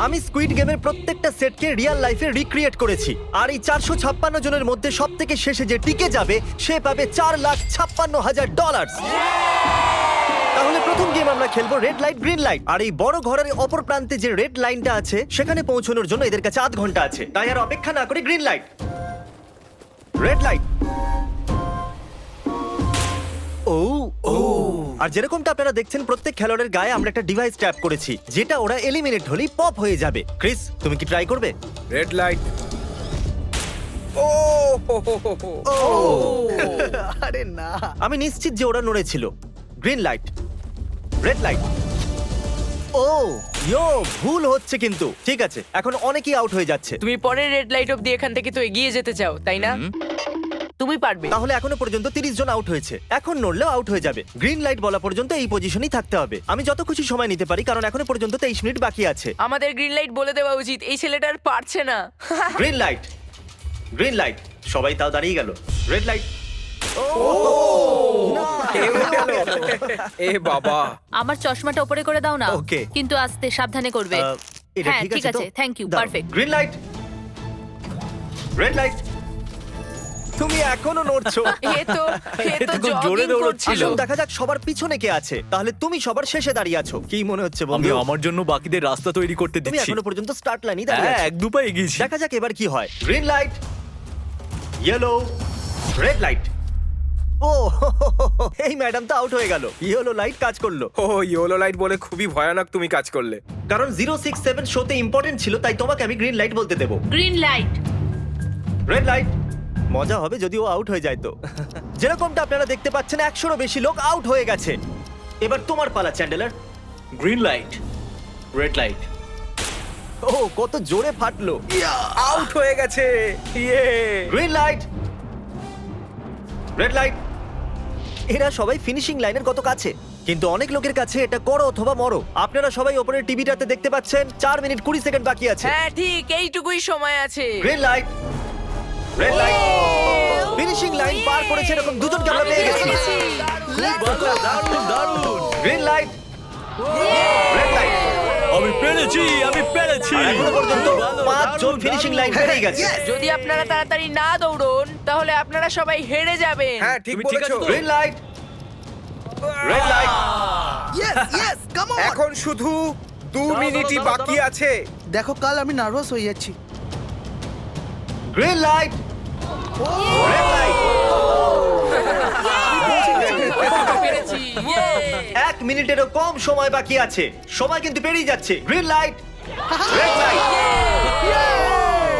আমি স্কুইড গেমের প্রত্যেকটা সেটকে রিয়েল লাইফে রিক্রিয়েট করেছি আর এই 456 জনের মধ্যে সব থেকে শেষে যে টিকে যাবে সে পাবে $4,56,000। তাহলে প্রথম গেম আমরা খেলবো রেড লাইট গ্রিন লাইট। আর এই বড় ঘরের অপর প্রান্তে যে রেড লাইনটা আছে সেখানে পৌঁছানোর জন্য এদের কাছে 8 ঘন্টা আছে। তাই আর অপেক্ষা না করে গ্রিন লাইট, রেড লাইট। ও ও আর যেরকমটা আপনারা দেখছেন প্রত্যেক খেলোয়াড়ের গায়ে আমরা একটা ডিভাইস ট্যাপ করেছি যেটা ওরা এলিমিনেট হলেই পপ হয়ে যাবে। ক্রিস, তুমি কি ট্রাই করবে? Red light. ও আরে না, আমি নিশ্চিত যে ওরা নড়েছিল। Green light, red light. ও ইয়ো, ভুল হচ্ছে কিন্তু। ঠিক আছে, এখন অনেকেই আউট হয়ে যাচ্ছে। তুমি পরের রেড লাইট অব্দি এখান থেকে তো এগিয়ে যেতে চাও, তাই না? তুমি পারবে। তাহলে এখনো পর্যন্ত 30 জন আউট হয়েছে। এখন নড়লেও আউট হয়ে যাবে। গ্রিন লাইট বলা পর্যন্ত এই পজিশনেই থাকতে হবে। আমি যত খুশি সময় নিতে পারি কারণ এখনো পর্যন্ত 23 মিনিট বাকি আছে। আমাদের গ্রিন লাইট বলে দেওয়া উচিত, এই ছেলেটার পারছে না। Green light, green light. সবাই তাও দাঁড়িয়ে গেল। Red light. এ বাবা, আমার চশমাটা উপরে করে দাও না। Okay. কিন্তু আস্তে সাবধানে করবে। এটা হ্যাঁ, ঠিক ঠিক আছে তো? আছে, thank you, দাঁড়াও। perfect. Green light, red light. তুমি এখনো নড়ছো। এ তো খুব জোরে জগিং দৌড়চ্ছিল। করছিল। আসুন দেখা যাক সবার পিছনে কে আছে। তাহলে তুমি সবার শেষে দাঁড়িয়ে আছো। কি মনে হচ্ছে আমি বন্ধু? আমার জন্য বাকিদের রাস্তা তৈরি করতে তুমি দিচ্ছি। এখনো পর্যন্ত স্টার্ট লাইনই দাঁড়িয়ে হ্যাঁ, আছো। এক দু পা এগিয়েছি। দেখা যাক এবার কি হয়। Green light, yellow, red light. ও এই ম্যাডাম তো আউট হয়ে গেল। ইয়েলো লাইট কাজ করলো ও ইয়েলো লাইট বলে খুবই ভয়ানক তুমি কাজ করলে। কারণ 067 শোতে ইম্পর্টেন্ট ছিল, তাই তোমাকে আমি গ্রিন লাইট বলতে দেবো। Green light. Red light. মজা হবে যদি ও আউট হয়ে যায় তো। যেরকমটা আপনারা দেখতে পাচ্ছেন 100-এরও বেশি লোক আউট হয়ে গেছে। এবার তোমার পালা Chandler. Green light, red light. ও কত জোরে ফাটলো। আউট হয়ে গেছে। ইয়ে। Green light, red light. এরা সবাই ফিনিশিং লাইনের কত কাছে, কিন্তু অনেক লোকের কাছে এটা করো অথবা মরো। আপনারা সবাই ওপরের টিভিটাতে দেখতে পাচ্ছেন 4 মিনিট 20 সেকেন্ড বাকি আছে। হ্যাঁ ঠিক, এইটুকুই সময় আছে। Green light, red light. Finishing line পার করেছে এরকম দুজনকে আমরা পেয়ে গেছি। দারুণ দারুণ। Green light, red light. আমি পেরেছি, আমি পেরেছি। আর এখনো পর্যন্ত ভালো, 5 জন দারুণ, ফিনিশিং দারুণ। লাইন পেরিয়ে গেছে। যদি আপনারা তাড়াতাড়ি না দৌড়ন তাহলে আপনারা সবাই হেরে যাবেন। হ্যাঁ ঠিক তুমি ঠিক বলেছো। আছো তো? Green light, red light. Yes yes, come on. এখন শুধু 2 মিনিটই দাঁড়াও, বাকি দাঁড়াও। আছে। দেখো কাল আমি নার্ভাস হয়ে যাচ্ছি। Green light, red light. পেরেছি। ইয়ে! 1 মিনিটেরও কম সময় বাকি আছে। সময় কিন্তু পেরিয়ে যাচ্ছে। Green light, red light.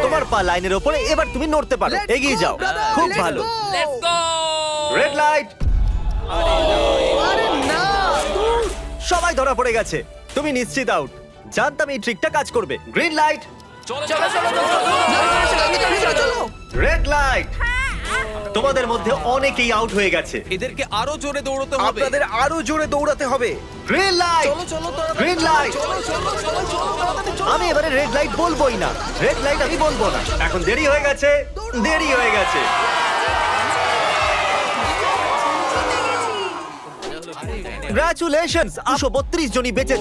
তোমার পা লাইনের ওপরে, এবার তুমি নড়তে পারো। Let's এগিয়ে go, যাও। brother, খুব let's ভালো। go. Let's go! Red light. আরে না, সবাই ধরা পড়ে গেছে। তুমি নিশ্চিত আউট। জানতাম এই ট্রিকটা কাজ করবে। গ্রিন লাইট, চলো চলো চলো চলো। Red light. তোমাদের মধ্যে অনেকেই আউট হয়ে গেছে। এদেরকে আরো জোরে দৌড়তে হবে। আপনাদের আরো জোরে দৌড়াতে হবে। Green light, green light. আমি এবারে রেড লাইট বলবোই না। রেড লাইট আমি বলবো না। এখন দেরি হয়ে গেছে, দেরি হয়ে গেছে। কংগ্রাচুলেশনস, 232 জনই বেঁচেছে।